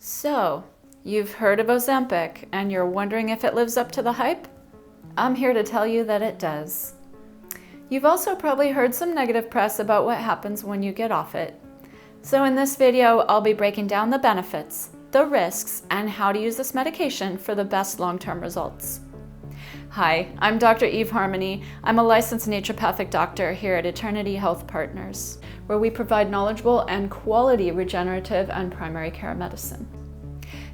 So, you've heard of Ozempic and you're wondering if it lives up to the hype? I'm here to tell you that it does. You've also probably heard some negative press about what happens when you get off it. So in this video, I'll be breaking down the benefits, the risks, and how to use this medication for the best long-term results. Hi, I'm Dr. Eve Harmony. I'm a licensed naturopathic doctor here at Eternity Health Partners, where we provide knowledgeable and quality regenerative and primary care medicine.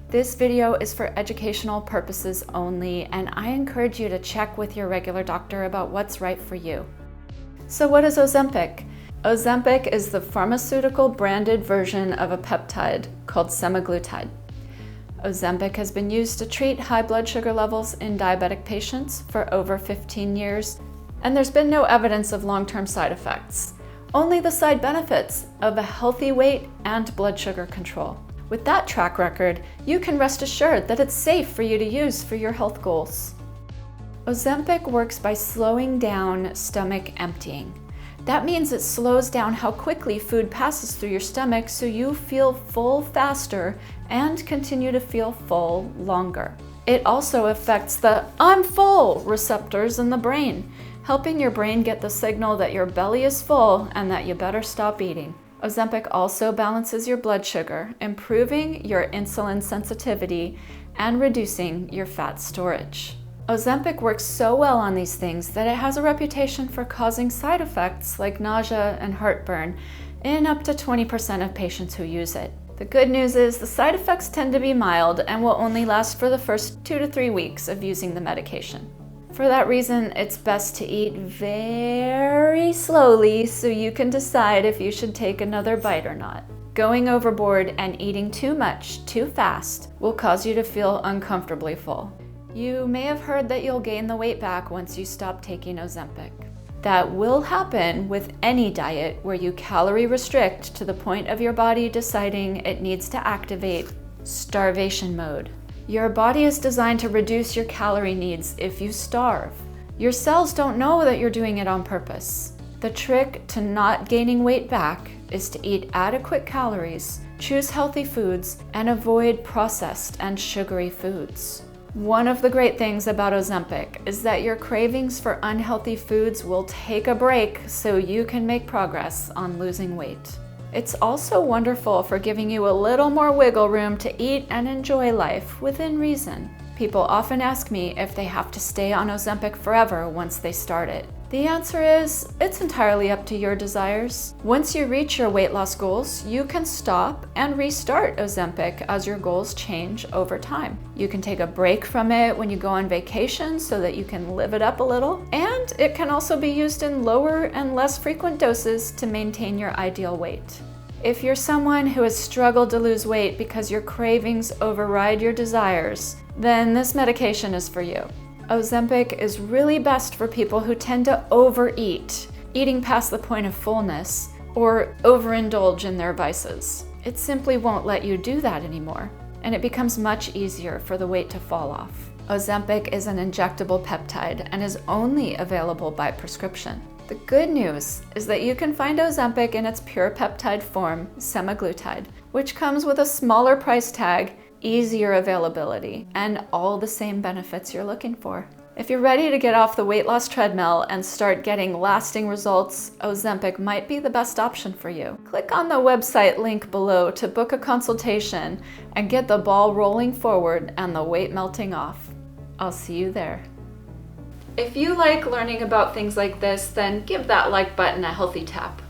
This video is for educational purposes only, and I encourage you to check with your regular doctor about what's right for you. So what is Ozempic? Ozempic is the pharmaceutical branded version of a peptide called semaglutide. Ozempic has been used to treat high blood sugar levels in diabetic patients for over 15 years, and there's been no evidence of long-term side effects, only the side benefits of a healthy weight and blood sugar control. With that track record, you can rest assured that it's safe for you to use for your health goals. Ozempic works by slowing down stomach emptying. That means it slows down how quickly food passes through your stomach so you feel full faster and continue to feel full longer. It also affects the "I'm full" receptors in the brain, helping your brain get the signal that your belly is full and that you better stop eating. Ozempic also balances your blood sugar, improving your insulin sensitivity and reducing your fat storage. Ozempic works so well on these things that it has a reputation for causing side effects like nausea and heartburn in up to 20% of patients who use it. The good news is the side effects tend to be mild and will only last for the first 2 to 3 weeks of using the medication. For that reason, it's best to eat very slowly so you can decide if you should take another bite or not. Going overboard and eating too much too fast will cause you to feel uncomfortably full. You may have heard that you'll gain the weight back once you stop taking Ozempic. That will happen with any diet where you calorie restrict to the point of your body deciding it needs to activate starvation mode. Your body is designed to reduce your calorie needs if you starve. Your cells don't know that you're doing it on purpose. The trick to not gaining weight back is to eat adequate calories, choose healthy foods, and avoid processed and sugary foods. One of the great things about Ozempic is that your cravings for unhealthy foods will take a break so you can make progress on losing weight. It's also wonderful for giving you a little more wiggle room to eat and enjoy life within reason. People often ask me if they have to stay on Ozempic forever once they start it. The answer is, it's entirely up to your desires. Once you reach your weight loss goals, you can stop and restart Ozempic as your goals change over time. You can take a break from it when you go on vacation so that you can live it up a little, and it can also be used in lower and less frequent doses to maintain your ideal weight. If you're someone who has struggled to lose weight because your cravings override your desires, then this medication is for you. Ozempic is really best for people who tend to overeat, eating past the point of fullness, or overindulge in their vices. It simply won't let you do that anymore, and it becomes much easier for the weight to fall off. Ozempic is an injectable peptide and is only available by prescription. The good news is that you can find Ozempic in its pure peptide form, semaglutide, which comes with a smaller price tag, easier availability, and all the same benefits you're looking for. If you're ready to get off the weight loss treadmill and start getting lasting results, Ozempic might be the best option for you. Click on the website link below to book a consultation and get the ball rolling forward and the weight melting off. I'll see you there. If you like learning about things like this, then give that like button a healthy tap.